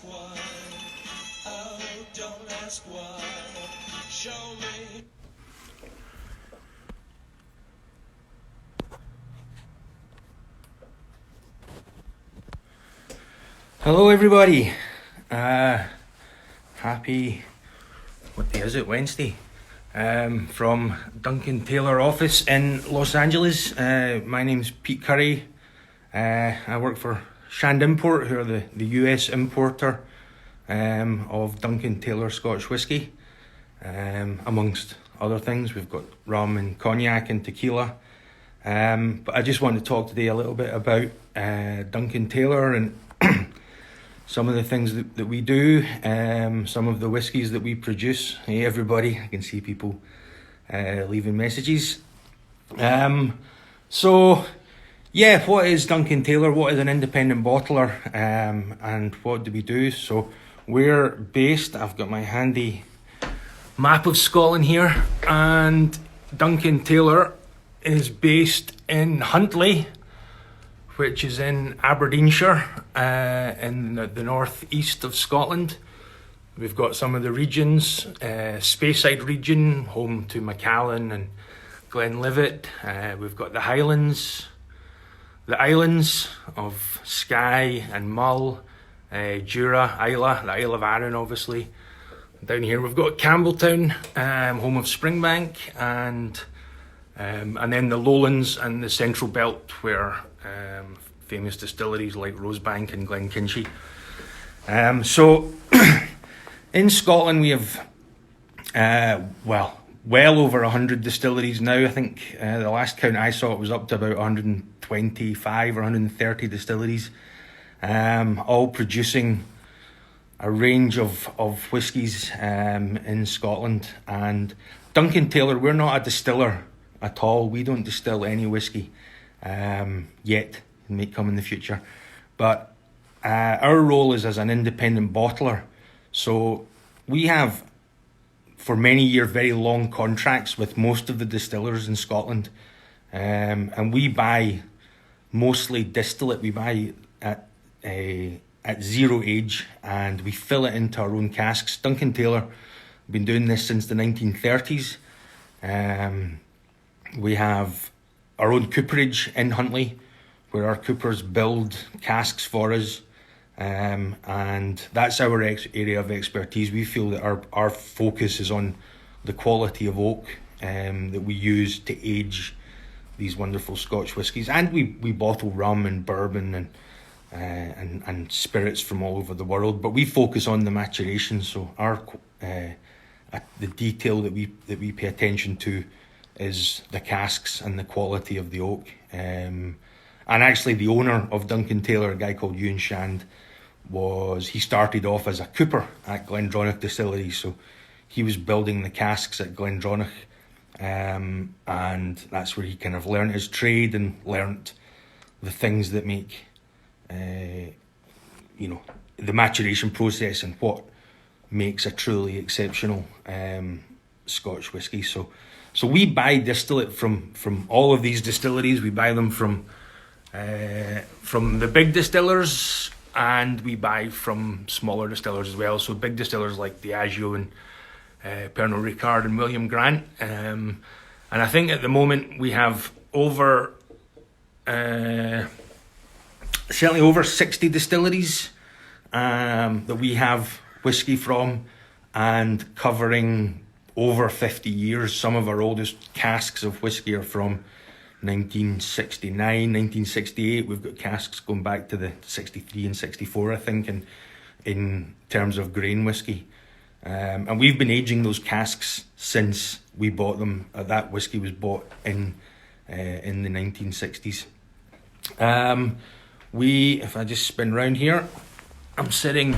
why. Oh, don't ask why. Show me. Hello everybody, happy, what day is it, Wednesday, from Duncan Taylor office in Los Angeles. My name's Pete Curry. I work for Shand Import, who are the US importer of Duncan Taylor Scotch whisky, amongst other things. We've got rum and cognac and tequila, but I just want to talk today a little bit about Duncan Taylor and some of the things that we do, some of the whiskies that we produce. Hey everybody, I can see people leaving messages. So yeah, what is Duncan Taylor? What is an independent bottler? And what do we do? So we're based, I've got my handy map of Scotland here, and Duncan Taylor is based in Huntly, which is in Aberdeenshire, in the northeast of Scotland. We've got some of the regions, Speyside region, home to Macallan and Glenlivet. We've got the Highlands, the islands of Skye and Mull, Jura, Islay, the Isle of Arran obviously. Down here we've got Campbelltown, home of Springbank, and then the lowlands and the central belt, where famous distilleries like Rosebank and Glenkinchie. So in Scotland we have well over 100 distilleries now. I think the last count I saw, it was up to about 125 or 130 distilleries, all producing a range of whiskies in Scotland. And Duncan Taylor, we're not a distiller at all. We don't distill any whiskey yet. It may come in the future, but our role is as an independent bottler. So we have for many years very long contracts with most of the distillers in Scotland, and we buy mostly distillate. We buy at zero age, and we fill it into our own casks. Duncan Taylor, been doing this since the 1930s. We have our own cooperage in Huntly, where our coopers build casks for us, and that's our area of expertise. We feel that our focus is on the quality of oak that we use to age these wonderful Scotch whiskies, and we bottle rum and bourbon and spirits from all over the world, but we focus on the maturation. So our the detail that we pay attention to is the casks and the quality of the oak. And actually the owner of Duncan Taylor, a guy called Ewan Shand, he started off as a cooper at Glendronach Distillery. So he was building the casks at Glendronach, and that's where he kind of learned his trade and learnt the things that make the maturation process and what makes a truly exceptional Scotch whisky. So we buy distillate from all of these distilleries. We buy them from the big distillers, and we buy from smaller distillers as well. So big distillers like Diageo and Pernod Ricard and William Grant. And I think at the moment we have certainly over 60 distilleries that we have whisky from, and covering over 50 years. Some of our oldest casks of whisky are from 1969, 1968. We've got casks going back to the 63 and 64, I think, in terms of grain whisky. And we've been aging those casks since we bought them. That whisky was bought in the 1960s. If I just spin round here, I'm sitting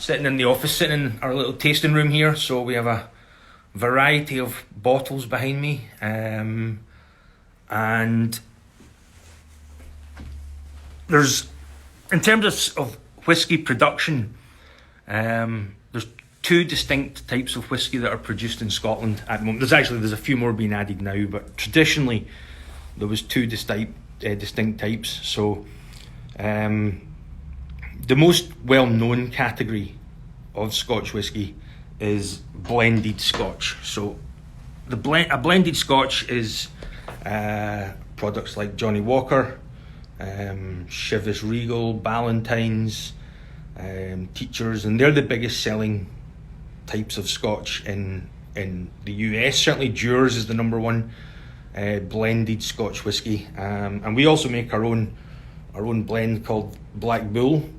in the office, sitting in our little tasting room here. So we have a variety of bottles behind me, and there's, in terms of whiskey production, there's two distinct types of whiskey that are produced in Scotland at the moment. There's a few more being added now, but traditionally there was two distinct types. So the most well-known category of Scotch whisky is blended Scotch. So a blended Scotch is products like Johnnie Walker, Chivas Regal, Ballantine's, Teachers, and they're the biggest selling types of Scotch in the US. Certainly Dewar's is the number one blended Scotch whisky, and we also make our own blend called Black Bull.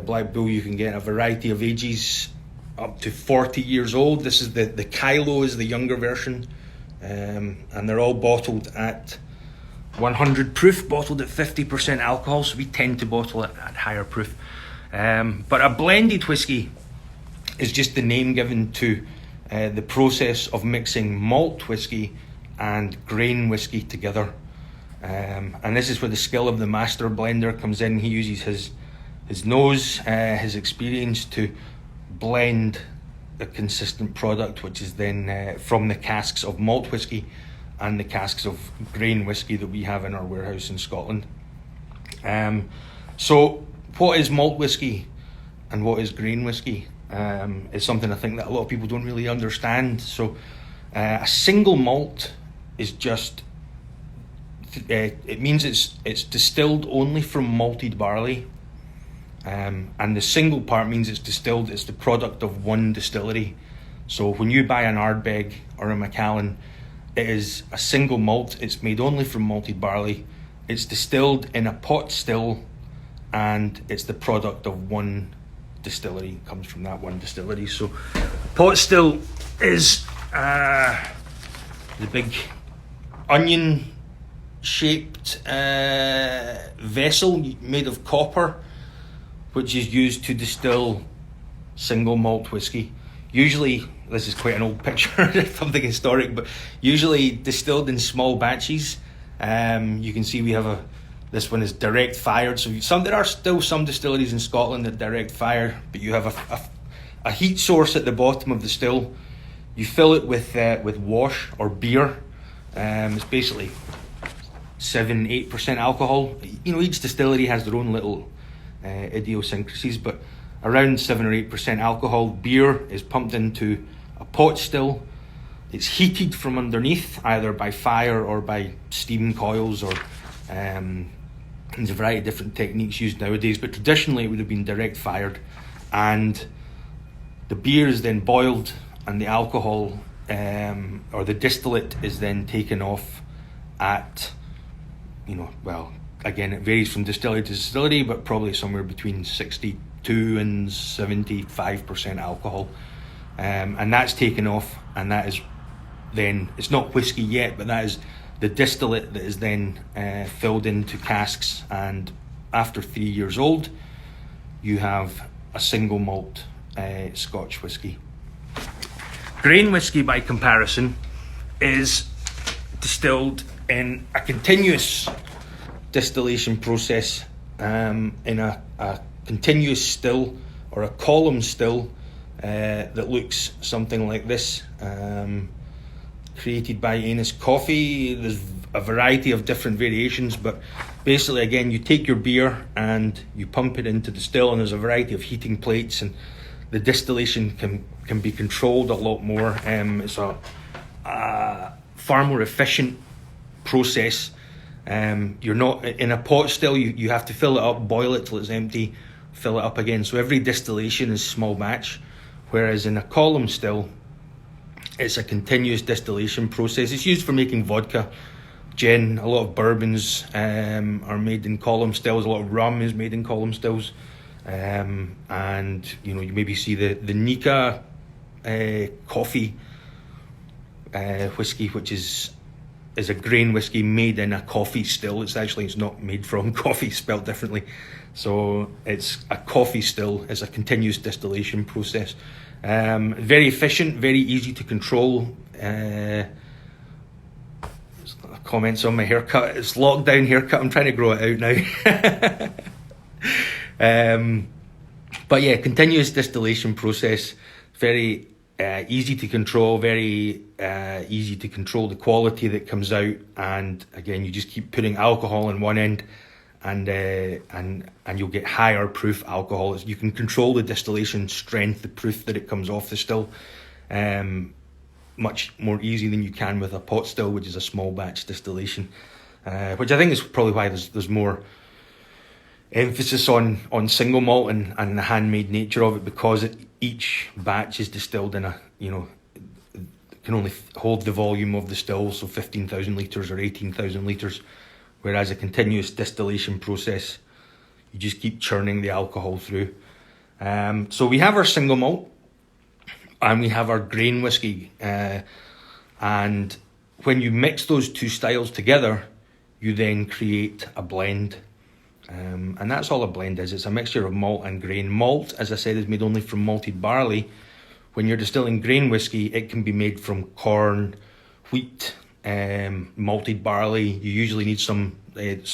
Black Bull you can get a variety of ages up to 40 years old. This is the Kylo is the younger version, and they're all bottled at 100 proof, bottled at 50% alcohol, so we tend to bottle it at higher proof. But a blended whisky is just the name given to the process of mixing malt whisky and grain whisky together. And this is where the skill of the master blender comes in. He uses his nose, his experience to blend a consistent product, which is then from the casks of malt whisky and the casks of grain whisky that we have in our warehouse in Scotland. So what is malt whisky and what is grain whisky is something I think that a lot of people don't really understand. So a single malt is just, it means it's distilled only from malted barley. And the single part means it's the product of one distillery. So when you buy an Ardbeg or a Macallan, it is a single malt. It's made only from malted barley. It's distilled in a pot still, and it's the product of one distillery. It comes from that one distillery. So pot still is the big onion shaped vessel made of copper, which is used to distill single malt whisky. Usually, this is quite an old picture, something historic, but usually distilled in small batches. You can see we have this one is direct fired. So there are still some distilleries in Scotland that direct fire, but you have a heat source at the bottom of the still. You fill it with wash or beer. It's basically 7-8% alcohol. You know, each distillery has their own little idiosyncrasies, but around 7 or 8% alcohol. Beer is pumped into a pot still. It's heated from underneath, either by fire or by steam coils, or there's a variety of different techniques used nowadays, but traditionally it would have been direct fired, and the beer is then boiled, and the alcohol or the distillate is then taken off at, again, it varies from distillery to distillery, but probably somewhere between 62 and 75% alcohol. And that's taken off, and that is then, it's not whiskey yet, but that is the distillate that is then filled into casks, and after 3 years old, you have a single malt Scotch whisky. Grain whisky, by comparison, is distilled in a continuous distillation process, in a continuous still or a column still that looks something like this, created by Anus Coffee. There's a variety of different variations, but basically, again, you take your beer and you pump it into the still, and there's a variety of heating plates, and the distillation can be controlled a lot more. It's a far more efficient process. You're not in a pot still, you have to fill it up, boil it till it's empty, fill it up again. So every distillation is small batch, whereas in a column still, it's a continuous distillation process. It's used for making vodka, gin. A lot of bourbons are made in column stills. A lot of rum is made in column stills. And you maybe see the Nika coffee whiskey, which is a grain whiskey made in a coffee still. It's not made from coffee, spelled differently. So it's a coffee still. It's a continuous distillation process. Very efficient, very easy to control. Comments on my haircut. It's lockdown haircut. I'm trying to grow it out now. But yeah, continuous distillation process. Very easy to control. Very easy to control the quality that comes out. And again, you just keep putting alcohol in one end and you'll get higher proof alcohol. You can control the distillation strength, the proof that it comes off the still, much more easy than you can with a pot still, which is a small batch distillation, which I think is probably why there's more emphasis on single malt and the handmade nature of it, because each batch is distilled in can only hold the volume of the still, so 15,000 litres or 18,000 litres, whereas a continuous distillation process, you just keep churning the alcohol through. So we have our single malt and we have our grain whiskey, and when you mix those two styles together, you then create a blend. And that's all a blend is. It's a mixture of malt and grain. Malt, as I said, is made only from malted barley. When you're distilling grain whiskey, it can be made from corn, wheat, malted barley. You usually need some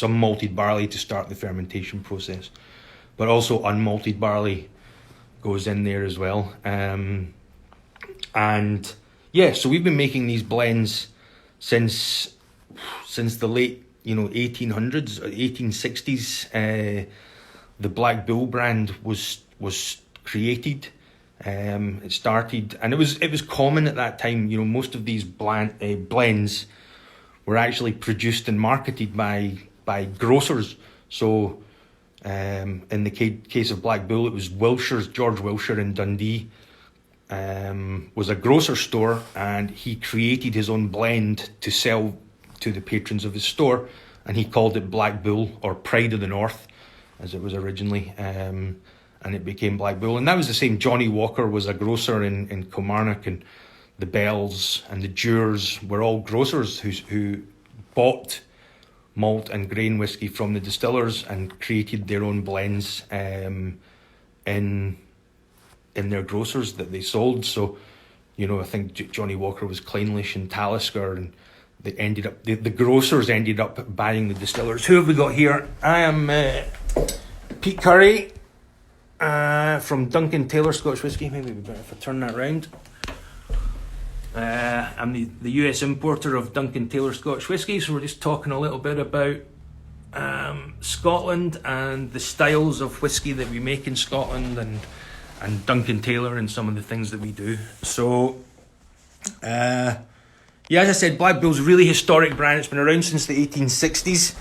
malted barley to start the fermentation process, but also unmalted barley goes in there as well. And yeah, so we've been making these blends since the late 1800s, 1860s. The Black Bull brand was created. It started, and it was common at that time. Most of these blends were actually produced and marketed by grocers. So in the case of Black Bull, it was Wilshire's. George Wilshire in Dundee was a grocer store, and he created his own blend to sell to the patrons of his store, and he called it Black Bull, or Pride of the North as it was originally, and it became Black Bull. And that was the same. Johnny Walker was a grocer in Kilmarnock, and the Bells and the Dewars were all grocers who bought malt and grain whiskey from the distillers and created their own blends in their grocers that they sold. So I think Johnny Walker was Clynelish and Talisker, and they ended up, the grocers ended up buying the distillers. Who have we got here? I am Pete Curry from Duncan Taylor Scotch Whisky. Maybe it'd be better if I turn that round. I'm the US importer of Duncan Taylor Scotch Whisky, so we're just talking a little bit about Scotland and the styles of whisky that we make in Scotland, and Duncan Taylor and some of the things that we do. So yeah, as I said, Black Bull's a really historic brand. It's been around since the 1860s.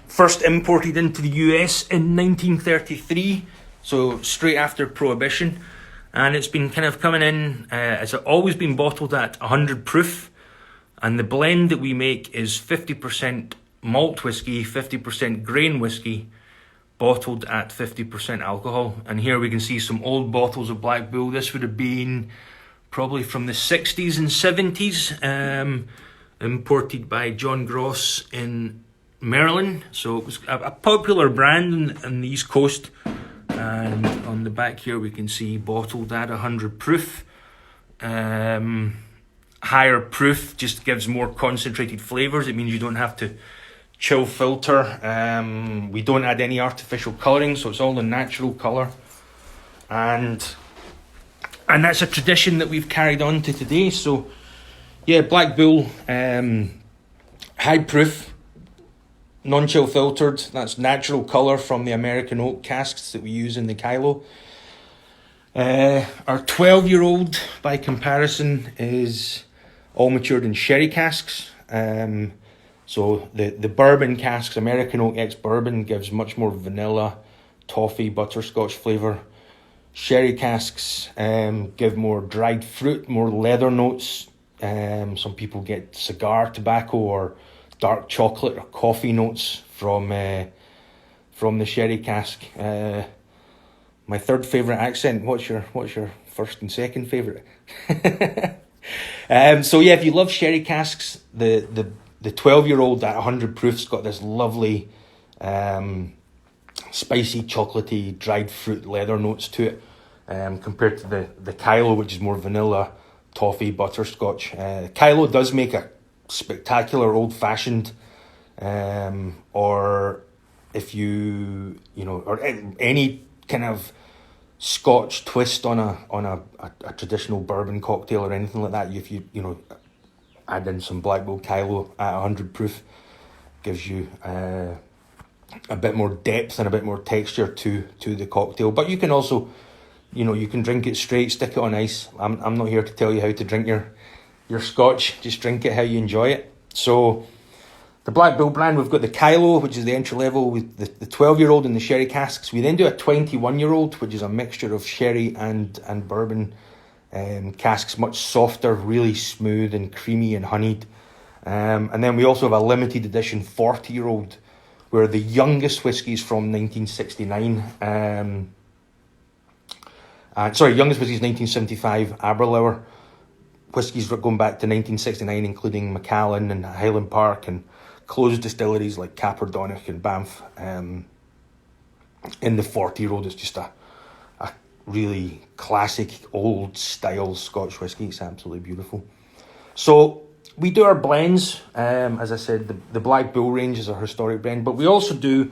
First imported into the US in 1933, so straight after Prohibition. And it's been kind of coming in, it's always been bottled at 100 proof. And the blend that we make is 50% malt whiskey, 50% grain whiskey, bottled at 50% alcohol. And here we can see some old bottles of Black Bull. This would have been probably from the 60s and 70s, imported by John Gross in Maryland. So it was a popular brand on the East Coast. And on the back here we can see bottled at 100 proof. Higher proof just gives more concentrated flavours. It means you don't have to chill filter. We don't add any artificial colouring, so it's all the natural colour. And that's a tradition that we've carried on to today. So yeah, Black Bull, high proof, non-chill filtered. That's natural colour from the American oak casks that we use in the Kylo. Our 12-year-old, by comparison, is all matured in sherry casks. So the bourbon casks, American oak ex-bourbon, gives much more vanilla, toffee, butterscotch flavour. Sherry casks give more dried fruit, more leather notes. Some people get cigar tobacco or dark chocolate or coffee notes from the sherry cask. My third favourite accent. What's your first and second favourite? So yeah, if you love sherry casks, the 12-year-old at 100 proof's got this lovely spicy, chocolatey, dried fruit leather notes to it, compared to the Kylo, which is more vanilla, toffee, butterscotch. Kylo does make a spectacular old-fashioned, or if or any kind of Scotch twist on a traditional bourbon cocktail or anything like that. If you add in some Black Bull Kylo at 100 proof, gives you a bit more depth and a bit more texture to the cocktail. But you can also, you can drink it straight, stick it on ice. I'm not here to tell you how to drink your scotch. Just drink it how you enjoy it. So the Black Bull brand, we've got the Kylo, which is the entry level with the 12-year-old in the sherry casks. We then do a 21-year-old, which is a mixture of sherry and bourbon casks, much softer, really smooth and creamy and honeyed. And then we also have a limited edition 40-year-old, where the youngest whiskey is from 1969. Youngest whiskey is 1975, Aberlour. Whiskies going back to 1969, including Macallan and Highland Park, and closed distilleries like Caperdonick and Banff. In the 40-year-old, it's just a really classic, old-style Scotch whiskey. It's absolutely beautiful. So we do our blends. As I said, the Black Bull range is a historic blend, but we also do,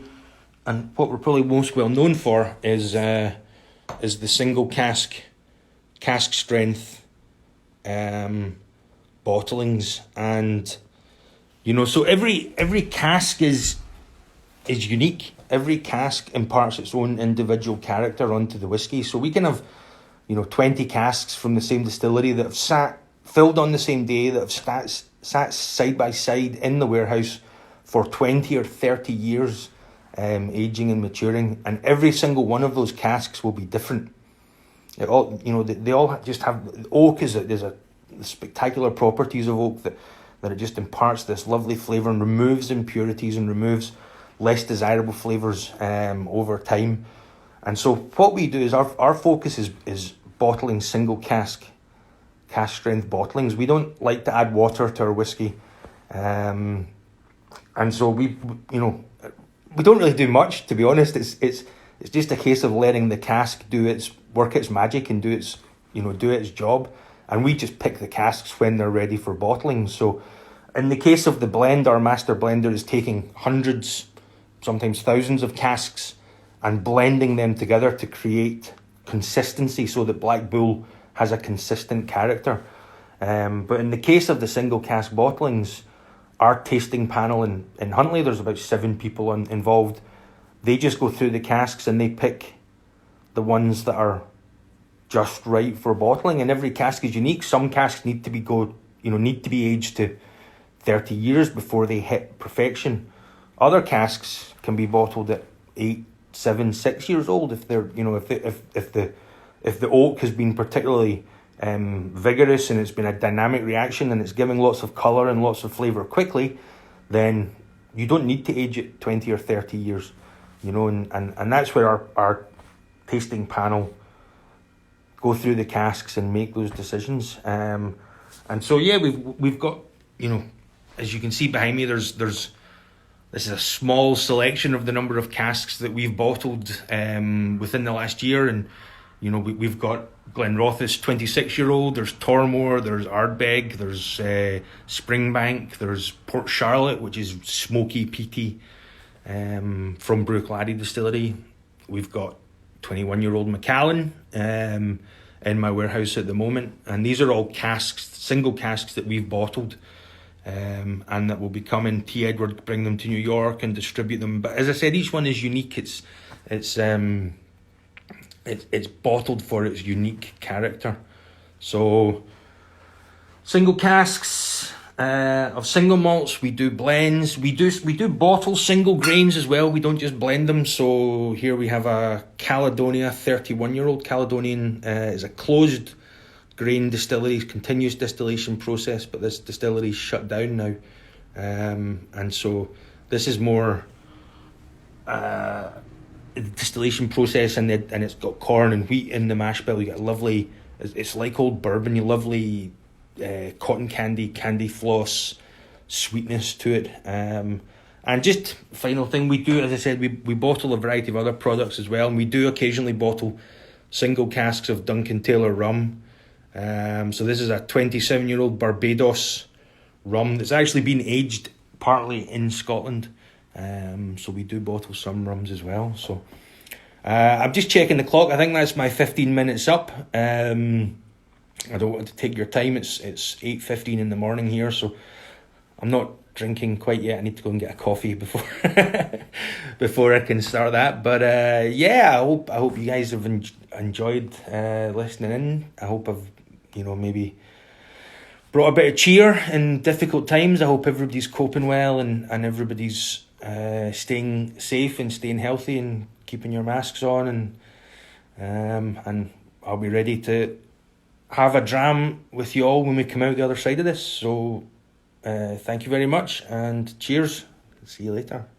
and what we're probably most well known for is the single cask strength bottlings, and so every cask is unique. Every cask imparts its own individual character onto the whiskey. So we can have 20 casks from the same distillery that have filled on the same day, that have sat side by side in the warehouse for 20 or 30 years, aging and maturing, and every single one of those casks will be different. They all just have, oak there's a spectacular properties of oak that it just imparts this lovely flavour and removes impurities and removes less desirable flavours over time. And so what we do is our focus is bottling single cask strength bottlings. We don't like to add water to our whiskey, and so we don't really do much, to be honest. It's just a case of letting the cask work its magic and do its job, and we just pick the casks when they're ready for bottling. So in the case of the blend, our master blender is taking hundreds, sometimes thousands of casks and blending them together to create consistency so that Black Bull has a consistent character. But in the case of the single cask bottlings, our tasting panel in Huntly, there's about 7 people involved. They just go through the casks and they pick the ones that are just right for bottling, and every cask is unique. Some casks need to be aged to 30 years before they hit perfection. Other casks can be bottled at 8, 7, 6 years old if they're if the oak has been particularly vigorous and it's been a dynamic reaction and it's giving lots of colour and lots of flavour quickly, then you don't need to age it 20 or 30 years, and that's where our tasting panel go through the casks and make those decisions. And so we've got, as you can see behind me, there's this is a small selection of the number of casks that we've bottled within the last year. And we've got Glenrothes 26-year-old, there's Tormore, there's Ardbeg, there's Springbank, there's Port Charlotte, which is smoky, peaty, from Bruichladdich Distillery. We've got 21-year-old Macallan in my warehouse at the moment, and these are all casks, single casks that we've bottled, and that will be coming. T. Edward bring them to New York and distribute them. But as I said, each one is unique. It's bottled for its unique character. So single casks of single malts. We do blends. We do bottle single grains as well. We don't just blend them. So here we have a Caledonia 31-year-old. Caledonian is a closed grain distillery, continuous distillation process, but this distillery is shut down now, and so this is more distillation process, and it's got corn and wheat in the mash bill. You get lovely, it's like old bourbon, you lovely cotton candy floss sweetness to it. And just final thing we do, as I said, we bottle a variety of other products as well, and we do occasionally bottle single casks of Duncan Taylor rum. So this is a 27-year-old Barbados rum that's actually been aged partly in Scotland. So we do bottle some rums as well. So I'm just checking the clock. I think that's my 15 minutes up. I don't want to take your time. It's 8:15 in the morning here, so I'm not drinking quite yet. I need to go and get a coffee before before I can start that. But yeah, I hope you guys have enjoyed listening in. I hope I've maybe brought a bit of cheer in difficult times. I hope everybody's coping well and everybody's staying safe and staying healthy and keeping your masks on, and I'll be ready to have a dram with you all when we come out the other side of this. So thank you very much, and cheers. See you later.